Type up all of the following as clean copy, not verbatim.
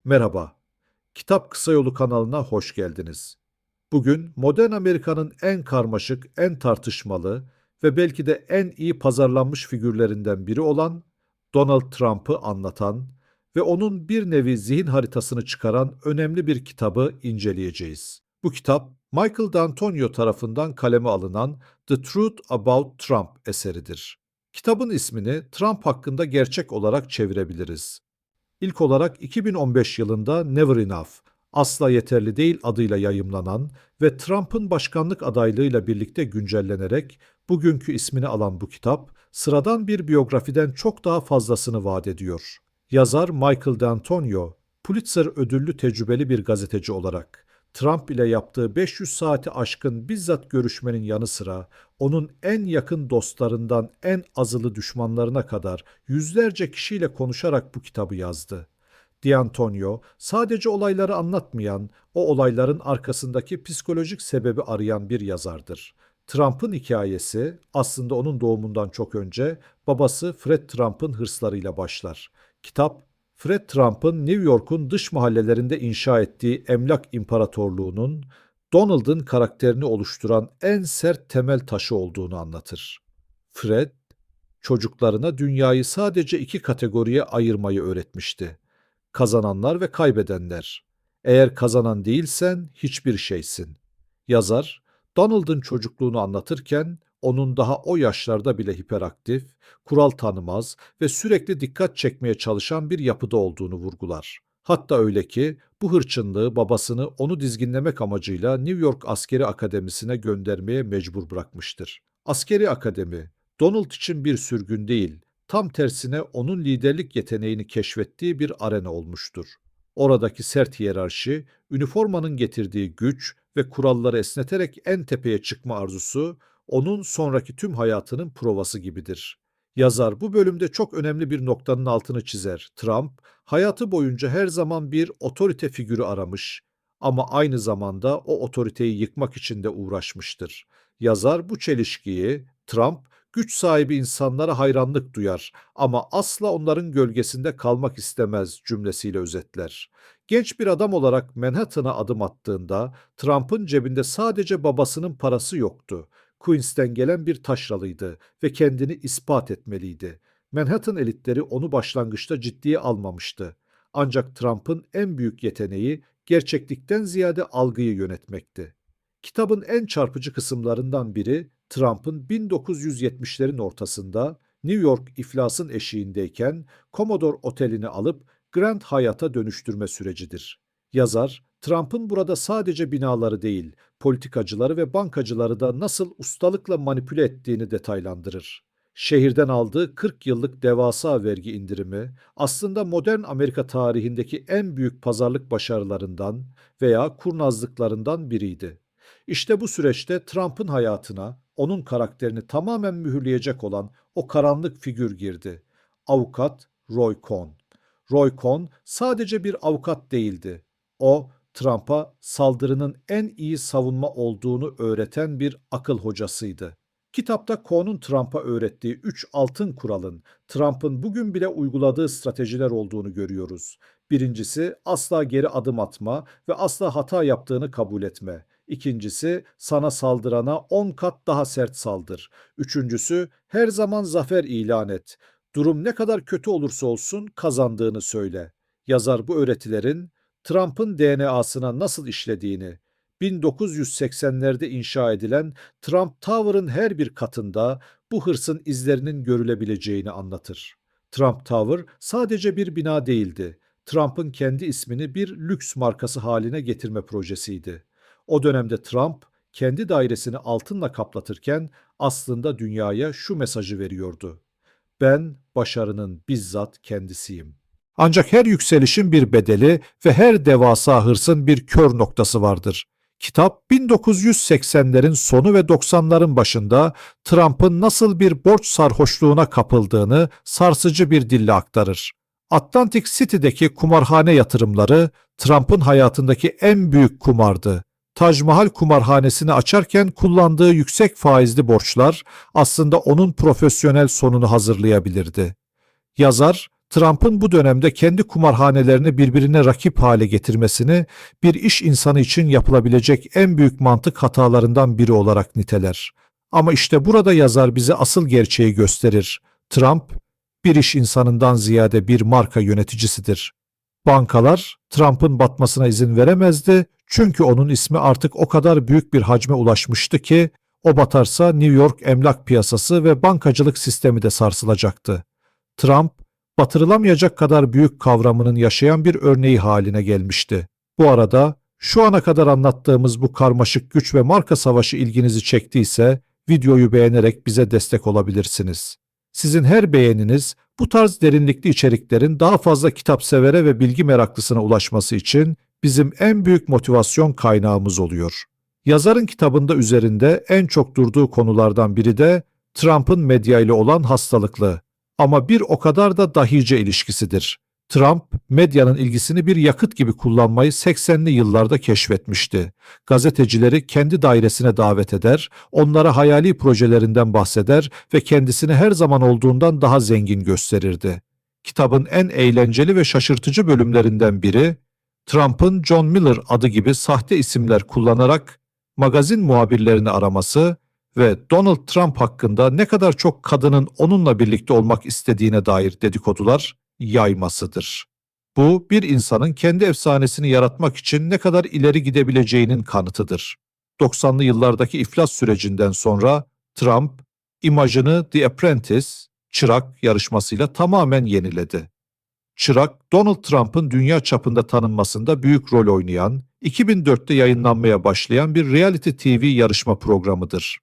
Merhaba, Kitap Kısa Yolu kanalına hoş geldiniz. Bugün modern Amerika'nın en karmaşık, en tartışmalı ve belki de en iyi pazarlanmış figürlerinden biri olan Donald Trump'ı anlatan ve onun bir nevi zihin haritasını çıkaran önemli bir kitabı inceleyeceğiz. Bu kitap, Michael D'Antonio tarafından kaleme alınan The Truth About Trump eseridir. Kitabın ismini Trump hakkında gerçek olarak çevirebiliriz. İlk olarak 2015 yılında Never Enough, Asla Yeterli Değil adıyla yayımlanan ve Trump'ın başkanlık adaylığıyla birlikte güncellenerek bugünkü ismini alan bu kitap, sıradan bir biyografiden çok daha fazlasını vaat ediyor. Yazar Michael D'Antonio, Pulitzer ödüllü tecrübeli bir gazeteci olarak, Trump ile yaptığı 500 saati aşkın bizzat görüşmenin yanı sıra, onun en yakın dostlarından en azılı düşmanlarına kadar yüzlerce kişiyle konuşarak bu kitabı yazdı. D'Antonio sadece olayları anlatmayan, o olayların arkasındaki psikolojik sebebi arayan bir yazardır. Trump'ın hikayesi aslında onun doğumundan çok önce babası Fred Trump'ın hırslarıyla başlar. Kitap, Fred Trump'ın New York'un dış mahallelerinde inşa ettiği emlak imparatorluğunun Donald'ın karakterini oluşturan en sert temel taşı olduğunu anlatır. Fred, çocuklarına dünyayı sadece iki kategoriye ayırmayı öğretmişti: kazananlar ve kaybedenler. Eğer kazanan değilsen hiçbir şeysin. Yazar, Donald'ın çocukluğunu anlatırken onun daha o yaşlarda bile hiperaktif, kural tanımaz ve sürekli dikkat çekmeye çalışan bir yapıda olduğunu vurgular. Hatta öyle ki bu hırçınlığı babasını onu dizginlemek amacıyla New York Askeri Akademisi'ne göndermeye mecbur bırakmıştır. Askeri akademi, Donald için bir sürgün değil, tam tersine onun liderlik yeteneğini keşfettiği bir arena olmuştur. Oradaki sert hiyerarşi, üniformanın getirdiği güç ve kuralları esneterek en tepeye çıkma arzusu, onun sonraki tüm hayatının provası gibidir. Yazar bu bölümde çok önemli bir noktanın altını çizer. Trump, hayatı boyunca her zaman bir otorite figürü aramış ama aynı zamanda o otoriteyi yıkmak için de uğraşmıştır. Yazar bu çelişkiyi, Trump, güç sahibi insanlara hayranlık duyar ama asla onların gölgesinde kalmak istemez cümlesiyle özetler. Genç bir adam olarak Manhattan'a adım attığında Trump'ın cebinde sadece babasının parası yoktu. Queens'ten gelen bir taşralıydı ve kendini ispat etmeliydi. Manhattan elitleri onu başlangıçta ciddiye almamıştı. Ancak Trump'ın en büyük yeteneği gerçeklikten ziyade algıyı yönetmekti. Kitabın en çarpıcı kısımlarından biri, Trump'ın 1970'lerin ortasında New York iflasın eşiğindeyken Commodore Oteli'ni alıp Grand Hyatt'a dönüştürme sürecidir. Yazar, Trump'ın burada sadece binaları değil, politikacıları ve bankacıları da nasıl ustalıkla manipüle ettiğini detaylandırır. Şehirden aldığı 40 yıllık devasa vergi indirimi aslında modern Amerika tarihindeki en büyük pazarlık başarılarından veya kurnazlıklarından biriydi. İşte bu süreçte Trump'ın hayatına, onun karakterini tamamen mühürleyecek olan o karanlık figür girdi: avukat Roy Cohn. Roy Cohn sadece bir avukat değildi. O, Trump'a saldırının en iyi savunma olduğunu öğreten bir akıl hocasıydı. Kitapta Cohn'un Trump'a öğrettiği 3 altın kuralın Trump'ın bugün bile uyguladığı stratejiler olduğunu görüyoruz. Birincisi, asla geri adım atma ve asla hata yaptığını kabul etme. İkincisi, sana saldırana 10 kat daha sert saldır. Üçüncüsü, her zaman zafer ilan et. Durum ne kadar kötü olursa olsun kazandığını söyle. Yazar bu öğretilerin Trump'ın DNA'sına nasıl işlediğini, 1980'lerde inşa edilen Trump Tower'ın her bir katında bu hırsın izlerinin görülebileceğini anlatır. Trump Tower sadece bir bina değildi. Trump'ın kendi ismini bir lüks markası haline getirme projesiydi. O dönemde Trump kendi dairesini altınla kaplatırken aslında dünyaya şu mesajı veriyordu: ben başarının bizzat kendisiyim. Ancak her yükselişin bir bedeli ve her devasa hırsın bir kör noktası vardır. Kitap 1980'lerin sonu ve 90'ların başında Trump'ın nasıl bir borç sarhoşluğuna kapıldığını sarsıcı bir dille aktarır. Atlantic City'deki kumarhane yatırımları Trump'ın hayatındaki en büyük kumardı. Taj Mahal kumarhanesini açarken kullandığı yüksek faizli borçlar aslında onun profesyonel sonunu hazırlayabilirdi. Yazar, Trump'ın bu dönemde kendi kumarhanelerini birbirine rakip hale getirmesini bir iş insanı için yapılabilecek en büyük mantık hatalarından biri olarak niteler. Ama işte burada yazar bize asıl gerçeği gösterir. Trump, bir iş insanından ziyade bir marka yöneticisidir. Bankalar Trump'ın batmasına izin veremezdi çünkü onun ismi artık o kadar büyük bir hacme ulaşmıştı ki o batarsa New York emlak piyasası ve bankacılık sistemi de sarsılacaktı. Trump, batırılamayacak kadar büyük kavramının yaşayan bir örneği haline gelmişti. Bu arada şu ana kadar anlattığımız bu karmaşık güç ve marka savaşı ilginizi çektiyse videoyu beğenerek bize destek olabilirsiniz. Sizin her beğeniniz bu tarz derinlikli içeriklerin daha fazla kitapsevere ve bilgi meraklısına ulaşması için bizim en büyük motivasyon kaynağımız oluyor. Yazarın kitabında üzerinde en çok durduğu konulardan biri de Trump'ın medya ile olan hastalıklı ama bir o kadar da dahice ilişkisidir. Trump, medyanın ilgisini bir yakıt gibi kullanmayı 80'li yıllarda keşfetmişti. Gazetecileri kendi dairesine davet eder, onlara hayali projelerinden bahseder ve kendisini her zaman olduğundan daha zengin gösterirdi. Kitabın en eğlenceli ve şaşırtıcı bölümlerinden biri, Trump'ın John Miller adı gibi sahte isimler kullanarak magazin muhabirlerini araması ve Donald Trump hakkında ne kadar çok kadının onunla birlikte olmak istediğine dair dedikodular yaymasıdır. Bu, bir insanın kendi efsanesini yaratmak için ne kadar ileri gidebileceğinin kanıtıdır. 90'lı yıllardaki iflas sürecinden sonra Trump, imajını The Apprentice, Çırak yarışmasıyla tamamen yeniledi. Çırak, Donald Trump'ın dünya çapında tanınmasında büyük rol oynayan, 2004'te yayınlanmaya başlayan bir reality TV yarışma programıdır.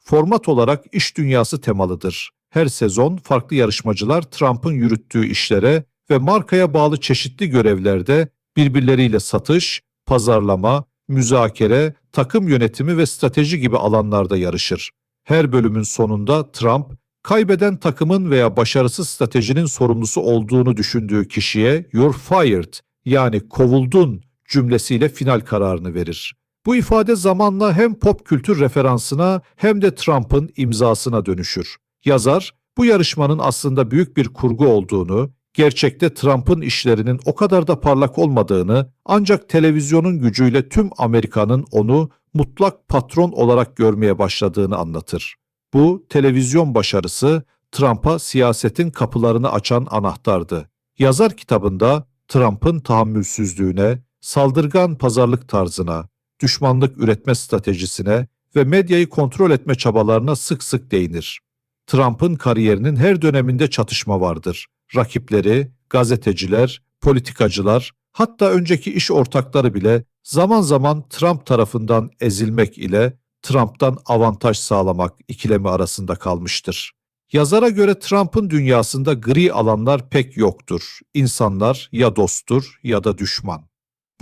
Format olarak iş dünyası temalıdır. Her sezon farklı yarışmacılar Trump'ın yürüttüğü işlere ve markaya bağlı çeşitli görevlerde birbirleriyle satış, pazarlama, müzakere, takım yönetimi ve strateji gibi alanlarda yarışır. Her bölümün sonunda Trump, kaybeden takımın veya başarısız stratejinin sorumlusu olduğunu düşündüğü kişiye "You're fired" yani kovuldun cümlesiyle final kararını verir. Bu ifade zamanla hem pop kültür referansına hem de Trump'ın imzasına dönüşür. Yazar, bu yarışmanın aslında büyük bir kurgu olduğunu, gerçekte Trump'ın işlerinin o kadar da parlak olmadığını, ancak televizyonun gücüyle tüm Amerika'nın onu mutlak patron olarak görmeye başladığını anlatır. Bu televizyon başarısı Trump'a siyasetin kapılarını açan anahtardı. Yazar kitabında Trump'ın tahammülsüzlüğüne, saldırgan pazarlık tarzına, düşmanlık üretme stratejisine ve medyayı kontrol etme çabalarına sık sık değinir. Trump'ın kariyerinin her döneminde çatışma vardır. Rakipleri, gazeteciler, politikacılar, hatta önceki iş ortakları bile zaman zaman Trump tarafından ezilmek ile Trump'tan avantaj sağlamak ikilemi arasında kalmıştır. Yazara göre Trump'ın dünyasında gri alanlar pek yoktur. İnsanlar ya dosttur ya da düşman.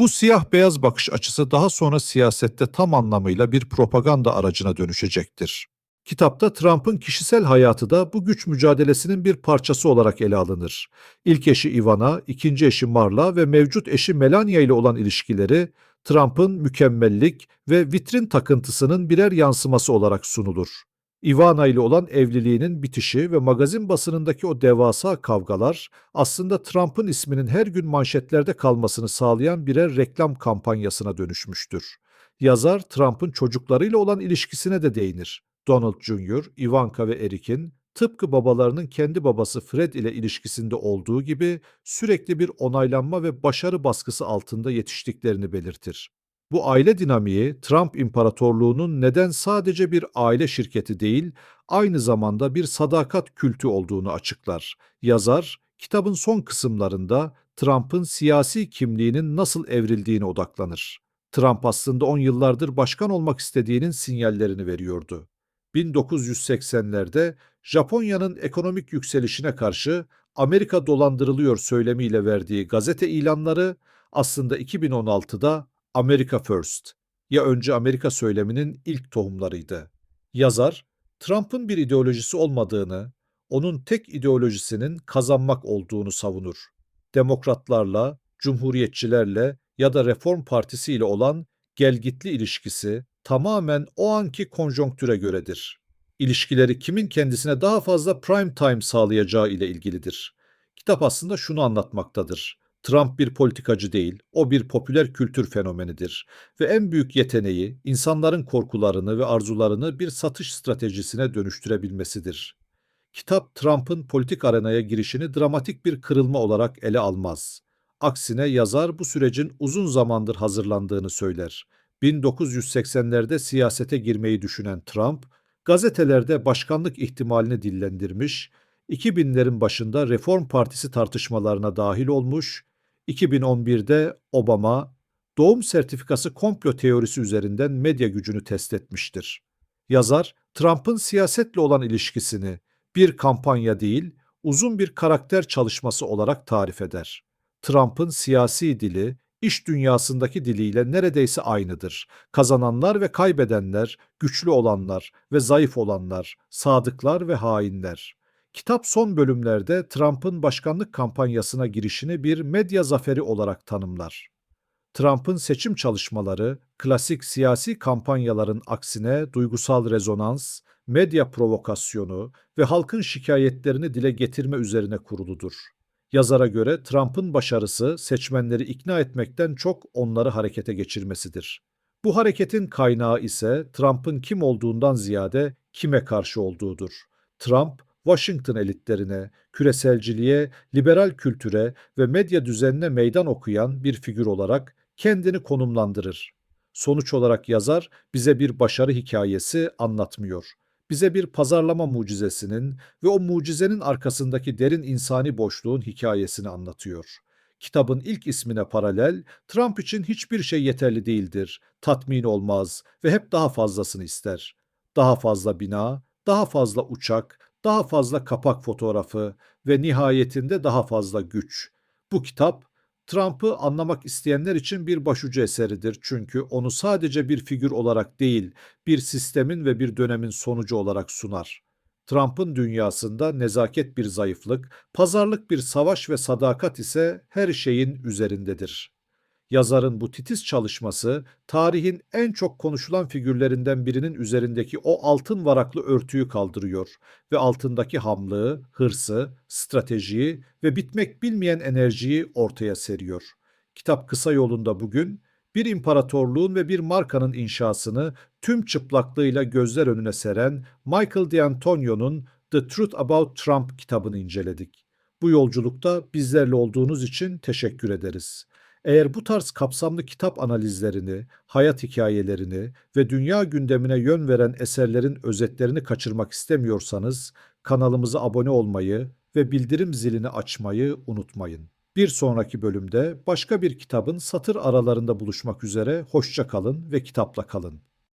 Bu siyah beyaz bakış açısı daha sonra siyasette tam anlamıyla bir propaganda aracına dönüşecektir. Kitapta Trump'ın kişisel hayatı da bu güç mücadelesinin bir parçası olarak ele alınır. İlk eşi Ivana, ikinci eşi Marla ve mevcut eşi Melania ile olan ilişkileri Trump'ın mükemmellik ve vitrin takıntısının birer yansıması olarak sunulur. Ivana ile olan evliliğinin bitişi ve magazin basınındaki o devasa kavgalar aslında Trump'ın isminin her gün manşetlerde kalmasını sağlayan birer reklam kampanyasına dönüşmüştür. Yazar Trump'ın çocuklarıyla olan ilişkisine de değinir. Donald Jr., Ivanka ve Eric'in tıpkı babalarının kendi babası Fred ile ilişkisinde olduğu gibi sürekli bir onaylanma ve başarı baskısı altında yetiştiklerini belirtir. Bu aile dinamiği Trump İmparatorluğu'nun neden sadece bir aile şirketi değil, aynı zamanda bir sadakat kültü olduğunu açıklar. Yazar, kitabın son kısımlarında Trump'ın siyasi kimliğinin nasıl evrildiğine odaklanır. Trump aslında 10 yıllardır başkan olmak istediğinin sinyallerini veriyordu. 1980'lerde Japonya'nın ekonomik yükselişine karşı Amerika dolandırılıyor söylemiyle verdiği gazete ilanları aslında 2016'da America First, ya önce Amerika söyleminin ilk tohumlarıydı. Yazar, Trump'ın bir ideolojisi olmadığını, onun tek ideolojisinin kazanmak olduğunu savunur. Demokratlarla, cumhuriyetçilerle ya da Reform Partisi ile olan gelgitli ilişkisi tamamen o anki konjonktüre göredir. İlişkileri kimin kendisine daha fazla prime time sağlayacağı ile ilgilidir. Kitap aslında şunu anlatmaktadır: Trump bir politikacı değil, o bir popüler kültür fenomenidir ve en büyük yeteneği insanların korkularını ve arzularını bir satış stratejisine dönüştürebilmesidir. Kitap, Trump'ın politik arenaya girişini dramatik bir kırılma olarak ele almaz. Aksine yazar bu sürecin uzun zamandır hazırlandığını söyler. 1980'lerde siyasete girmeyi düşünen Trump, gazetelerde başkanlık ihtimalini dillendirmiş, 2000'lerin başında Reform Partisi tartışmalarına dahil olmuş, 2011'de Obama, doğum sertifikası komplo teorisi üzerinden medya gücünü test etmiştir. Yazar, Trump'ın siyasetle olan ilişkisini bir kampanya değil, uzun bir karakter çalışması olarak tarif eder. Trump'ın siyasi dili, iş dünyasındaki diliyle neredeyse aynıdır. Kazananlar ve kaybedenler, güçlü olanlar ve zayıf olanlar, sadıklar ve hainler. Kitap son bölümlerde Trump'ın başkanlık kampanyasına girişini bir medya zaferi olarak tanımlar. Trump'ın seçim çalışmaları, klasik siyasi kampanyaların aksine duygusal rezonans, medya provokasyonu ve halkın şikayetlerini dile getirme üzerine kuruludur. Yazara göre Trump'ın başarısı seçmenleri ikna etmekten çok onları harekete geçirmesidir. Bu hareketin kaynağı ise Trump'ın kim olduğundan ziyade kime karşı olduğudur. Trump, Washington elitlerine, küreselciliğe, liberal kültüre ve medya düzenine meydan okuyan bir figür olarak kendini konumlandırır. Sonuç olarak yazar bize bir başarı hikayesi anlatmıyor. Bize bir pazarlama mucizesinin ve o mucizenin arkasındaki derin insani boşluğun hikayesini anlatıyor. Kitabın ilk ismine paralel, Trump için hiçbir şey yeterli değildir, tatmin olmaz ve hep daha fazlasını ister. Daha fazla bina, daha fazla uçak, daha fazla kapak fotoğrafı ve nihayetinde daha fazla güç. Bu kitap Trump'ı anlamak isteyenler için bir başucu eseridir, çünkü onu sadece bir figür olarak değil, bir sistemin ve bir dönemin sonucu olarak sunar. Trump'ın dünyasında nezaket bir zayıflık, pazarlık bir savaş ve sadakat ise her şeyin üzerindedir. Yazarın bu titiz çalışması, tarihin en çok konuşulan figürlerinden birinin üzerindeki o altın varaklı örtüyü kaldırıyor ve altındaki hamlığı, hırsı, stratejiyi ve bitmek bilmeyen enerjiyi ortaya seriyor. Kitap kısa yolunda bugün bir imparatorluğun ve bir markanın inşasını tüm çıplaklığıyla gözler önüne seren Michael D'Antonio'nun The Truth About Trump kitabını inceledik. Bu yolculukta bizlerle olduğunuz için teşekkür ederiz. Eğer bu tarz kapsamlı kitap analizlerini, hayat hikayelerini ve dünya gündemine yön veren eserlerin özetlerini kaçırmak istemiyorsanız, kanalımıza abone olmayı ve bildirim zilini açmayı unutmayın. Bir sonraki bölümde başka bir kitabın satır aralarında buluşmak üzere, hoşça kalın ve kitapla kalın.